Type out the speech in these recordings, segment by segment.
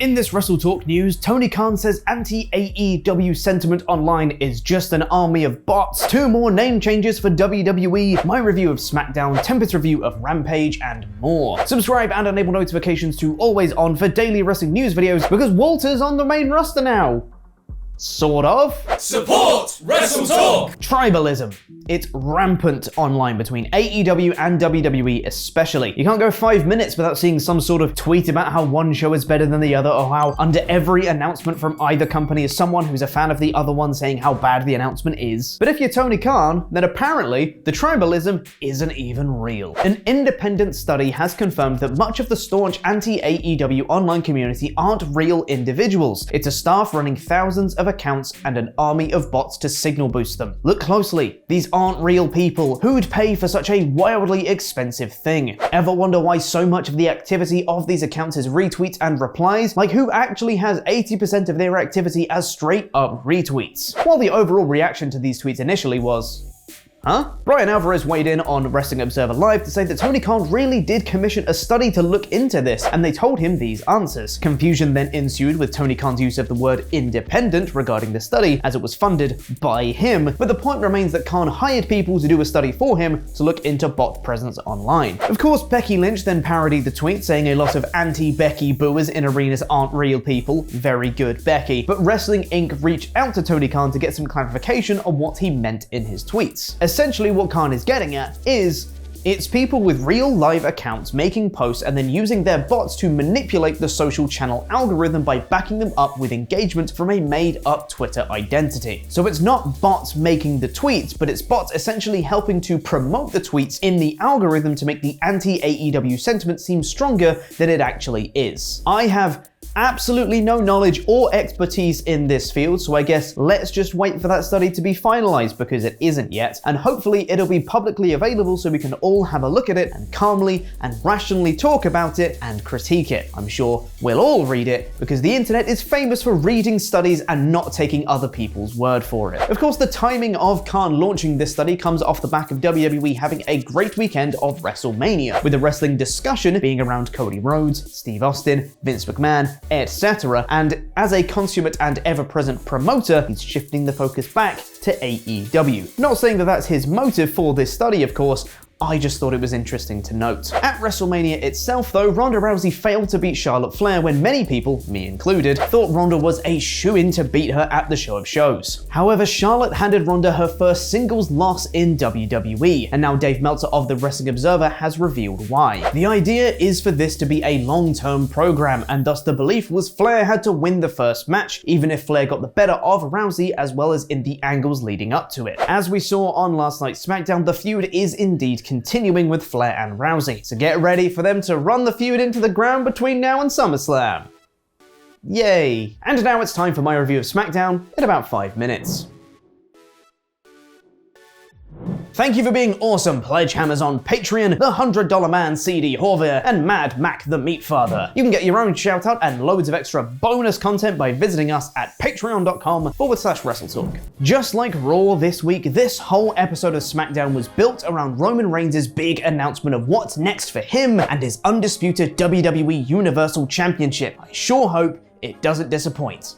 In this WrestleTalk news, Tony Khan says anti-AEW sentiment online is just an army of bots, 2 more name changes for WWE, my review of SmackDown, Tempest's review of Rampage, and more. Subscribe and enable notifications to always on for daily wrestling news videos because Walter's on the main roster now. Sort of. Support WrestleTalk! Tribalism. It's rampant online between AEW and WWE especially. You can't go 5 minutes without seeing some sort of tweet about how one show is better than the other, or how under every announcement from either company is someone who's a fan of the other one saying how bad the announcement is. But if you're Tony Khan, then apparently the tribalism isn't even real. An independent study has confirmed that much of the staunch anti-AEW online community aren't real individuals. It's a staff running thousands of accounts and an army of bots to signal boost them. Look closely, these aren't real people. Who'd pay for such a wildly expensive thing? Ever wonder why so much of the activity of these accounts is retweets and replies? Like, who actually has 80% of their activity as straight up retweets? While the overall reaction to these tweets initially was, huh? Brian Alvarez weighed in on Wrestling Observer Live to say that Tony Khan really did commission a study to look into this, and they told him these answers. Confusion then ensued with Tony Khan's use of the word independent regarding the study, as it was funded by him, but the point remains that Khan hired people to do a study for him to look into bot presence online. Of course, Becky Lynch then parodied the tweet, saying a lot of anti-Becky booers in arenas aren't real people. Very good, Becky. But Wrestling Inc. reached out to Tony Khan to get some clarification on what he meant in his tweets. Essentially, what Khan is getting at is, it's people with real live accounts making posts and then using their bots to manipulate the social channel algorithm by backing them up with engagement from a made-up Twitter identity. So it's not bots making the tweets, but it's bots essentially helping to promote the tweets in the algorithm to make the anti-AEW sentiment seem stronger than it actually is. I have absolutely no knowledge or expertise in this field, so I guess let's just wait for that study to be finalized, because it isn't yet, and hopefully it'll be publicly available so we can all have a look at it and calmly and rationally talk about it and critique it. I'm sure we'll all read it, because the internet is famous for reading studies and not taking other people's word for it. Of course, the timing of Khan launching this study comes off the back of WWE having a great weekend of WrestleMania, with the wrestling discussion being around Cody Rhodes, Steve Austin, Vince McMahon, etc. And as a consummate and ever-present promoter, he's shifting the focus back to AEW. Not saying that that's his motive for this study, of course, I just thought it was interesting to note. At WrestleMania itself though, Ronda Rousey failed to beat Charlotte Flair when many people, me included, thought Ronda was a shoo-in to beat her at the show of shows. However, Charlotte handed Ronda her first singles loss in WWE, and now Dave Meltzer of the Wrestling Observer has revealed why. The idea is for this to be a long-term program, and thus the belief was Flair had to win the first match, even if Flair got the better of Rousey as well as in the angles leading up to it. As we saw on last night's SmackDown, the feud is indeed continuing with Flair and Rousey, so get ready for them to run the feud into the ground between now and SummerSlam. Yay! And now it's time for my review of SmackDown in about 5 minutes. Thank you for being awesome pledge hammers on Patreon, the $100 Man CD Horvier, and Mad Mac the Meat Father. You can get your own shout out and loads of extra bonus content by visiting us at patreon.com/WrestleTalk. Just like Raw this week, this whole episode of SmackDown was built around Roman Reigns' big announcement of what's next for him and his undisputed WWE Universal Championship. I sure hope it doesn't disappoint.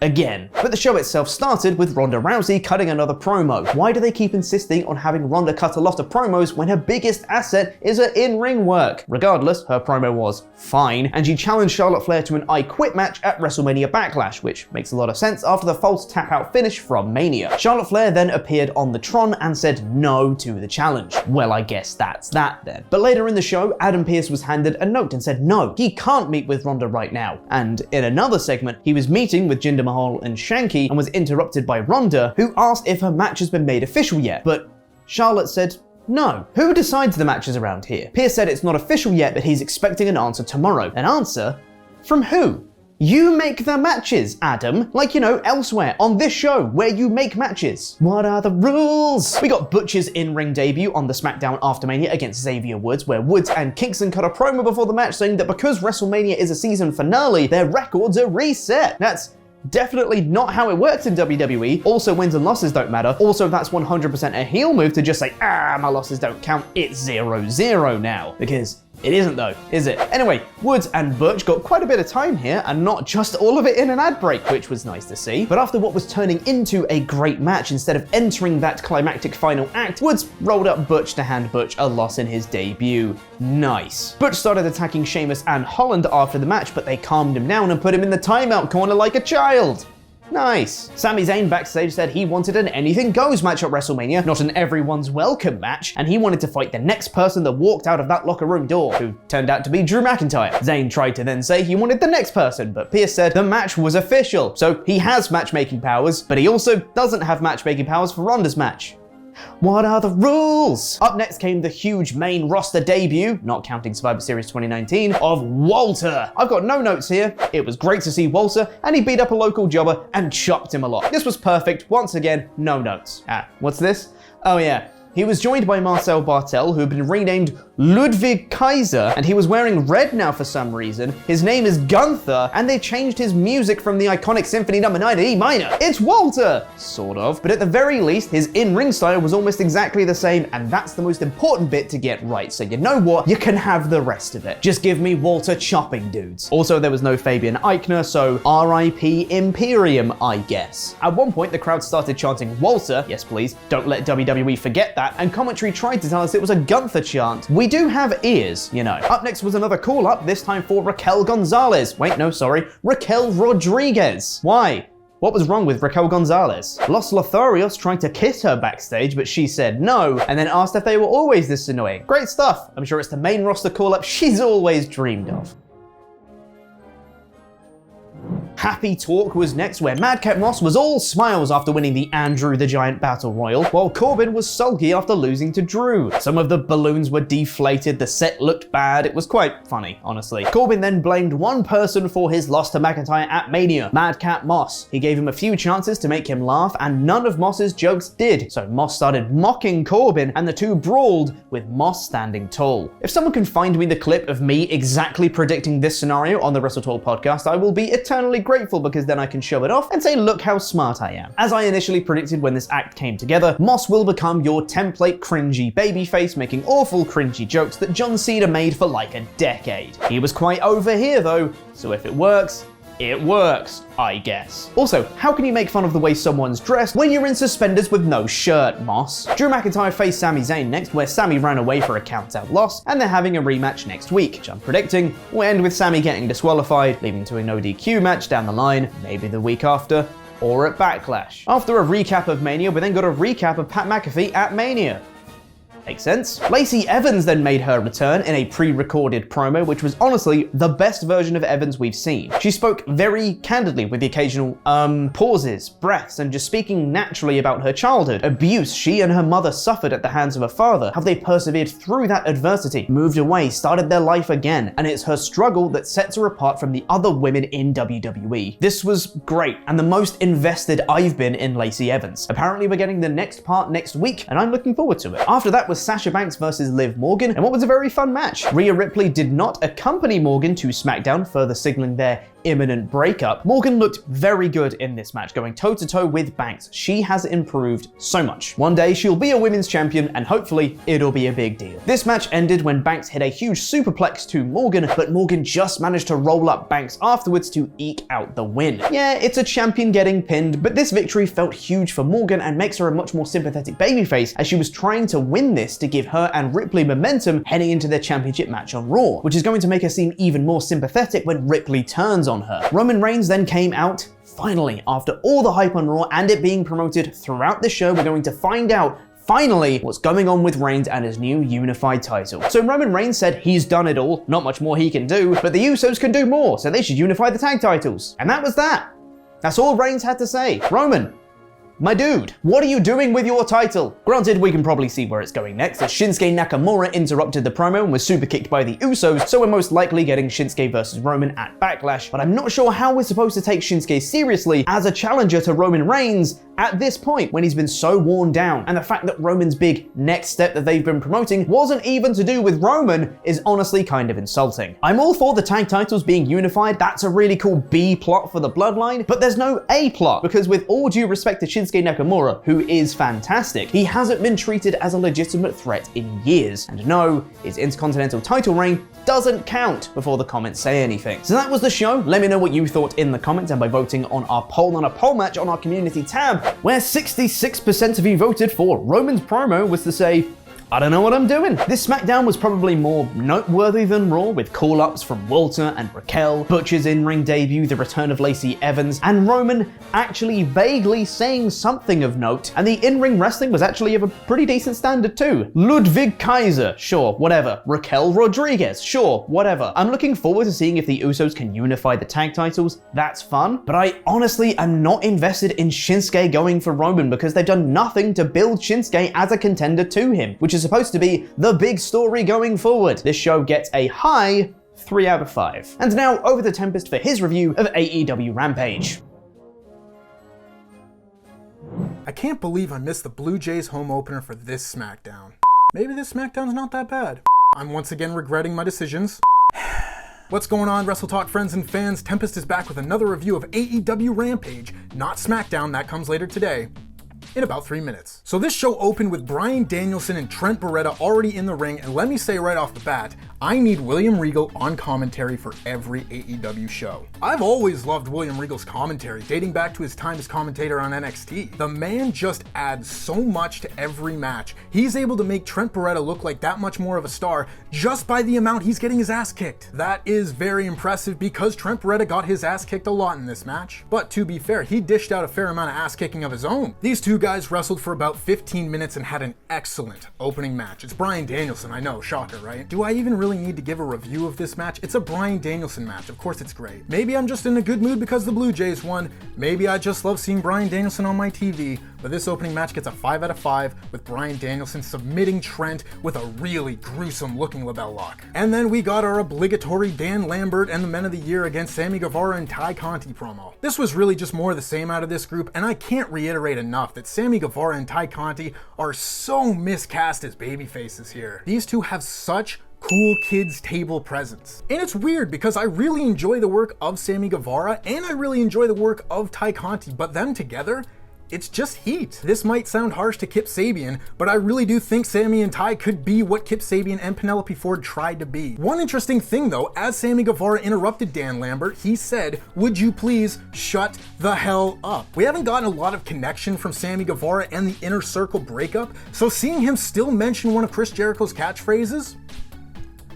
Again. But the show itself started with Ronda Rousey cutting another promo. Why do they keep insisting on having Ronda cut a lot of promos when her biggest asset is her in-ring work? Regardless, her promo was fine, and she challenged Charlotte Flair to an I Quit match at WrestleMania Backlash, which makes a lot of sense after the false tap-out finish from Mania. Charlotte Flair then appeared on the Tron and said no to the challenge. Well, I guess that's that then. But later in the show, Adam Pearce was handed a note and said no, he can't meet with Ronda right now. And in another segment, he was meeting with Jinder Mahal and Shanky and was interrupted by Ronda, who asked if her match has been made official yet, but Charlotte said no. Who decides the matches around here? Pearce said it's not official yet, but he's expecting an answer tomorrow. An answer? From who? You make the matches, Adam. Like, you know, elsewhere on this show where you make matches. What are the rules? We got Butcher's in-ring debut on the SmackDown After Mania against Xavier Woods, where Woods and Kingston cut a promo before the match saying that because WrestleMania is a season finale, their records are reset. That's definitely not how it works in WWE. Also, wins and losses don't matter. Also, that's 100% a heel move to just say, my losses don't count. It's 0-0 now. Because It isn't though, is it? Anyway, Woods and Butch got quite a bit of time here, and not just all of it in an ad break, which was nice to see. But after what was turning into a great match, instead of entering that climactic final act, Woods rolled up Butch to hand Butch a loss in his debut. Nice. Butch started attacking Sheamus and Holland after the match, but they calmed him down and put him in the timeout corner like a child. Nice. Sami Zayn backstage said he wanted an anything goes match at WrestleMania, not an everyone's welcome match, and he wanted to fight the next person that walked out of that locker room door, who turned out to be Drew McIntyre. Zayn tried to then say he wanted the next person, but Pierce said the match was official, so he has matchmaking powers, but he also doesn't have matchmaking powers for Ronda's match. What are the rules? Up next came the huge main roster debut, not counting Survivor Series 2019, of Walter. I've got no notes here. It was great to see Walter, and he beat up a local jobber and chopped him a lot. This was perfect. Once again, no notes. What's this? Oh yeah. He was joined by Marcel Bartel, who had been renamed Ludwig Kaiser, and he was wearing red now for some reason. His name is Gunther, and they changed his music from the iconic Symphony No. 9 to E minor. It's Walter! Sort of. But at the very least, his in-ring style was almost exactly the same, and that's the most important bit to get right. So you know what? You can have the rest of it. Just give me Walter chopping dudes. Also, there was no Fabian Eichner, so R.I.P. Imperium, I guess. At one point, the crowd started chanting Walter, yes please, don't let WWE forget that, and commentary tried to tell us it was a Gunther chant. We do have ears, you know. Up next was another call-up, this time for Raquel Gonzalez. Wait, no, sorry. Raquel Rodriguez. Why? What was wrong with Raquel Gonzalez? Los Lotharios tried to kiss her backstage, but she said no, and then asked if they were always this annoying. Great stuff. I'm sure it's the main roster call-up she's always dreamed of. Happy Talk was next, where Madcap Moss was all smiles after winning the Andrew the Giant Battle Royal, while Corbin was sulky after losing to Drew. Some of the balloons were deflated, the set looked bad, it was quite funny, honestly. Corbin then blamed one person for his loss to McIntyre at Mania, Madcap Moss. He gave him a few chances to make him laugh, and none of Moss's jokes did, so Moss started mocking Corbin, and the two brawled, with Moss standing tall. If someone can find me the clip of me exactly predicting this scenario on the WrestleTalk podcast, I will be eternally grateful, because then I can show it off and say, look how smart I am. As I initially predicted when this act came together, Moss will become your template cringy babyface making awful cringy jokes that John Cena made for like a decade. He was quite over here though, so if it works, I guess. Also, how can you make fun of the way someone's dressed when you're in suspenders with no shirt, Moss? Drew McIntyre faced Sami Zayn next, where Sami ran away for a count-out loss, and they're having a rematch next week, which I'm predicting will end with Sami getting disqualified, leading to a no DQ match down the line, maybe the week after, or at Backlash. After a recap of Mania, we then got a recap of Pat McAfee at Mania. Makes sense. Lacey Evans then made her return in a pre-recorded promo, which was honestly the best version of Evans we've seen. She spoke very candidly with the occasional pauses, breaths, and just speaking naturally about her childhood, abuse she and her mother suffered at the hands of her father, how they persevered through that adversity, moved away, started their life again, and it's her struggle that sets her apart from the other women in WWE. This was great, and the most invested I've been in Lacey Evans. Apparently we're getting the next part next week, and I'm looking forward to it. After that was Sasha Banks versus Liv Morgan, and what was a very fun match. Rhea Ripley did not accompany Morgan to SmackDown, further signaling their imminent breakup. Morgan looked very good in this match, going toe-to-toe with Banks. She has improved so much. One day she'll be a women's champion, and hopefully it'll be a big deal. This match ended when Banks hit a huge superplex to Morgan, but Morgan just managed to roll up Banks afterwards to eke out the win. Yeah, it's a champion getting pinned, but this victory felt huge for Morgan and makes her a much more sympathetic babyface, as she was trying to win this to give her and Ripley momentum heading into their championship match on Raw, which is going to make her seem even more sympathetic when Ripley turns on her. Roman Reigns then came out. Finally, after all the hype on Raw and it being promoted throughout the show, we're going to find out finally what's going on with Reigns and his new unified title. So Roman Reigns said he's done it all, not much more he can do, but the Usos can do more, so they should unify the tag titles. And that was that. That's all Reigns had to say. Roman, my dude, what are you doing with your title? Granted, we can probably see where it's going next, as Shinsuke Nakamura interrupted the promo and was super kicked by the Usos, so we're most likely getting Shinsuke versus Roman at Backlash, but I'm not sure how we're supposed to take Shinsuke seriously as a challenger to Roman Reigns at this point when he's been so worn down, and the fact that Roman's big next step that they've been promoting wasn't even to do with Roman is honestly kind of insulting. I'm all for the tag titles being unified, that's a really cool B plot for the bloodline, but there's no A plot, because with all due respect to Shinsuke Nakamura, who is fantastic, he hasn't been treated as a legitimate threat in years. And no, his Intercontinental title reign doesn't count before the comments say anything. So that was the show. Let me know what you thought in the comments and by voting on our poll on a poll match on our community tab, where 66% of you voted for Roman's promo was to say, I don't know what I'm doing. This SmackDown was probably more noteworthy than Raw, with call-ups from Walter and Raquel, Butcher's in-ring debut, the return of Lacey Evans, and Roman actually vaguely saying something of note, and the in-ring wrestling was actually of a pretty decent standard too. Ludwig Kaiser, sure, whatever. Raquel Rodriguez, sure, whatever. I'm looking forward to seeing if the Usos can unify the tag titles, that's fun, but I honestly am not invested in Shinsuke going for Roman because they've done nothing to build Shinsuke as a contender to him, which is supposed to be the big story going forward. This show gets a high 3 out of 5. And now over to Tempest for his review of AEW Rampage. I can't believe I missed the Blue Jays home opener for this SmackDown. Maybe this SmackDown's not that bad. I'm once again regretting my decisions. What's going on, WrestleTalk friends and fans? Tempest is back with another review of AEW Rampage, not SmackDown, that comes later today, in about 3 minutes. So this show opened with Bryan Danielson and Trent Beretta already in the ring, and let me say right off the bat, I need William Regal on commentary for every AEW show. I've always loved William Regal's commentary, dating back to his time as commentator on NXT. The man just adds so much to every match. He's able to make Trent Beretta look like that much more of a star just by the amount he's getting his ass kicked. That is very impressive because Trent Beretta got his ass kicked a lot in this match. But to be fair, he dished out a fair amount of ass kicking of his own. These two guys wrestled for about 15 minutes and had an excellent opening match. It's Bryan Danielson, I know, shocker, right? Do I even really need to give a review of this match? It's a Bryan Danielson match, of course it's great. Maybe I'm just in a good mood because the Blue Jays won, maybe I just love seeing Bryan Danielson on my TV, but this opening match gets a 5 out of 5 with Bryan Danielson submitting Trent with a really gruesome looking label lock. And then we got our obligatory Dan Lambert and the Men of the Year against Sammy Guevara and Ty Conti promo. This was really just more of the same out of this group, and I can't reiterate enough that Sammy Guevara and Ty Conti are so miscast as babyfaces here. These two have such cool kids table presence. And it's weird because I really enjoy the work of Sammy Guevara and I really enjoy the work of Ty Conti, but them together, it's just heat. This might sound harsh to Kip Sabian, but I really do think Sammy and Ty could be what Kip Sabian and Penelope Ford tried to be. One interesting thing though, as Sammy Guevara interrupted Dan Lambert, he said, "Would you please shut the hell up?" We haven't gotten a lot of connection from Sammy Guevara and the Inner Circle breakup, so seeing him still mention one of Chris Jericho's catchphrases,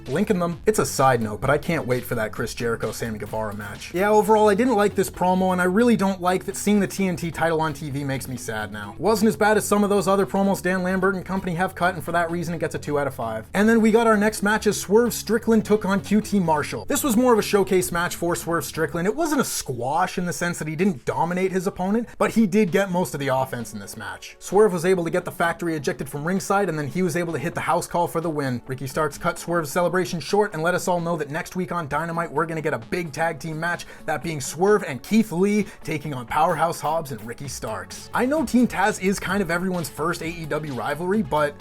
linking them. It's a side note, but I can't wait for that Chris Jericho-Sammy Guevara match. Yeah, overall, I didn't like this promo, and I really don't like that seeing the TNT title on TV makes me sad now. It wasn't as bad as some of those other promos Dan Lambert and company have cut, and for that reason, it gets a 2 out of 5. And then we got our next match as Swerve Strickland took on QT Marshall. This was more of a showcase match for Swerve Strickland. It wasn't a squash in the sense that he didn't dominate his opponent, but he did get most of the offense in this match. Swerve was able to get the factory ejected from ringside, and then he was able to hit the house call for the win. Ricky Starks cut Swerve's celebration short and let us all know that next week on Dynamite, we're gonna get a big tag team match, that being Swerve and Keith Lee taking on Powerhouse Hobbs and Ricky Starks. I know Team Taz is kind of everyone's first AEW rivalry, but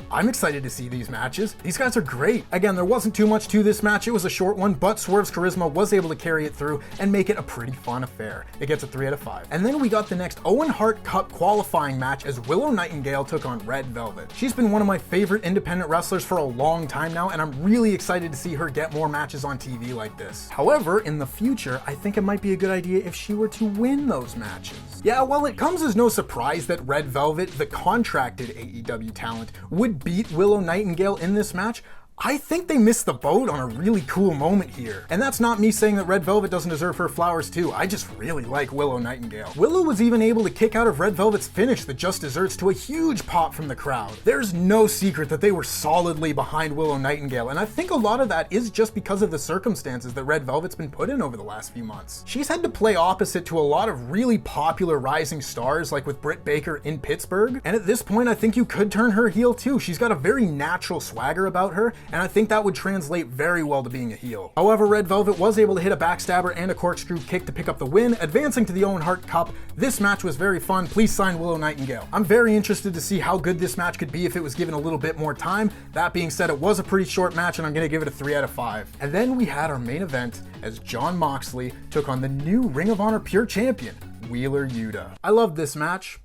I'm excited to see these matches. These guys are great. Again, there wasn't too much to this match. It was a short one, but Swerve's charisma was able to carry it through and make it a pretty fun affair. It gets a 3 out of 5. And then we got the next Owen Hart Cup qualifying match as Willow Nightingale took on Red Velvet. She's been one of my favorite independent wrestlers for a long time now, and I'm really excited to see her get more matches on TV like this. However, in the future, I think it might be a good idea if she were to win those matches. Yeah, well, it comes as no surprise that Red Velvet, the contracted AEW talent, would beat Willow Nightingale in this match. I think they missed the boat on a really cool moment here. And that's not me saying that Red Velvet doesn't deserve her flowers too. I just really like Willow Nightingale. Willow was even able to kick out of Red Velvet's finish, the Just Desserts, to a huge pop from the crowd. There's no secret that they were solidly behind Willow Nightingale, and I think a lot of that is just because of the circumstances that Red Velvet's been put in over the last few months. She's had to play opposite to a lot of really popular rising stars, like with Britt Baker in Pittsburgh, and at this point I think you could turn her heel too. She's got a very natural swagger about her, and I think that would translate very well to being a heel. However, Red Velvet was able to hit a backstabber and a corkscrew kick to pick up the win, advancing to the Owen Hart Cup. This match was very fun. Please sign Willow Nightingale. I'm very interested to see how good this match could be if it was given a little bit more time. That being said, it was a pretty short match, and I'm going to give it a 3 out of 5. And then we had our main event as Jon Moxley took on the new Ring of Honor Pure Champion, Wheeler Yuta. I loved this match.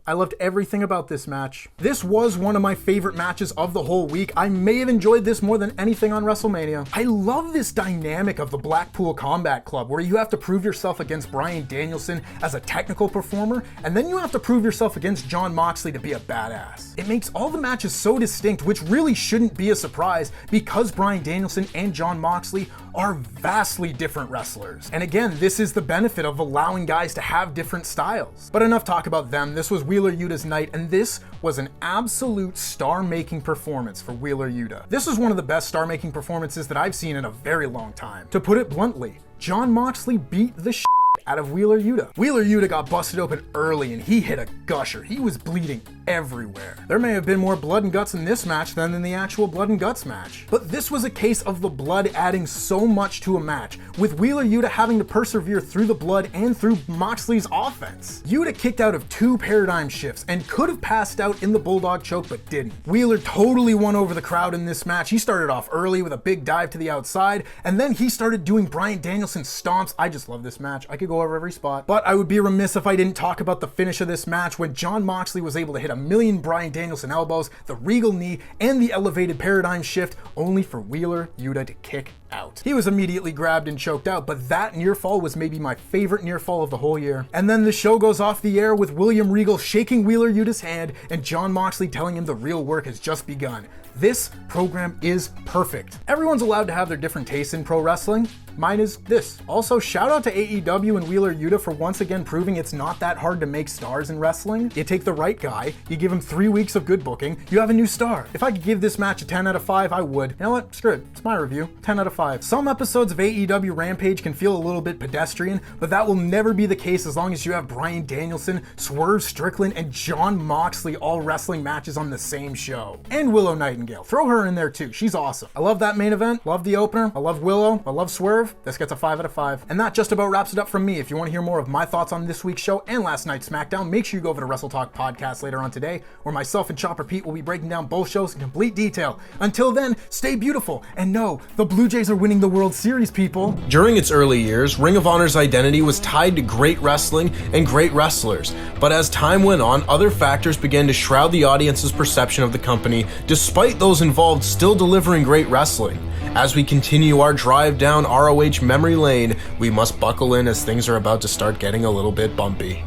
I loved everything about this match. This was one of my favorite matches of the whole week. I may have enjoyed this more than anything on WrestleMania. I love this dynamic of the Blackpool Combat Club, where you have to prove yourself against Bryan Danielson as a technical performer, and then you have to prove yourself against Jon Moxley to be a badass. It makes all the matches so distinct, which really shouldn't be a surprise because Bryan Danielson and Jon Moxley are vastly different wrestlers. And again, this is the benefit of allowing guys to have different styles. But enough talk about them. This was Wheeler Yuta's night, and this was an absolute star-making performance for Wheeler Yuta. This was one of the best star-making performances that I've seen in a very long time. To put it bluntly, Jon Moxley beat the shit out of Wheeler Yuta. Wheeler Yuta got busted open early and he hit a gusher. He was bleeding everywhere. There may have been more blood and guts in this match than in the actual blood and guts match. But this was a case of the blood adding so much to a match, with Wheeler Yuta having to persevere through the blood and through Moxley's offense. Yuta kicked out of 2 paradigm shifts and could have passed out in the Bulldog choke but didn't. Wheeler totally won over the crowd in this match. He started off early with a big dive to the outside, and then he started doing Bryan Danielson stomps. I just love this match. I could go over every spot. But I would be remiss if I didn't talk about the finish of this match when Jon Moxley was able to hit a million Bryan Danielson elbows, the regal knee, and the elevated paradigm shift, only for Wheeler Yuta to kick out. He was immediately grabbed and choked out, but that near fall was maybe my favorite near fall of the whole year. And then the show goes off the air with William Regal shaking Wheeler Yuta's hand and Jon Moxley telling him the real work has just begun. This program is perfect. Everyone's allowed to have their different tastes in pro wrestling. Mine is this. Also, shout out to AEW and Wheeler Yuta for once again proving it's not that hard to make stars in wrestling. You take the right guy, you give him 3 weeks of good booking, you have a new star. If I could give this match a 10 out of 5, I would. You know what? Screw it. It's my review. 10 out of 5. Some episodes of AEW Rampage can feel a little bit pedestrian, but that will never be the case as long as you have Bryan Danielson, Swerve Strickland, and Jon Moxley all wrestling matches on the same show. And Willow Nightingale. Throw her in there too. She's awesome. I love that main event. Love the opener. I love Willow. I love Swerve. This gets a 5 out of 5. And that just about wraps it up from me. If you want to hear more of my thoughts on this week's show and last night's SmackDown, make sure you go over to WrestleTalk podcast later on today, where myself and Chopper Pete will be breaking down both shows in complete detail. Until then, stay beautiful. And no, the Blue Jays are winning the World Series, people. During its early years, Ring of Honor's identity was tied to great wrestling and great wrestlers. But as time went on, other factors began to shroud the audience's perception of the company, despite those involved still delivering great wrestling. As we continue our drive down ROH memory lane, we must buckle in as things are about to start getting a little bit bumpy.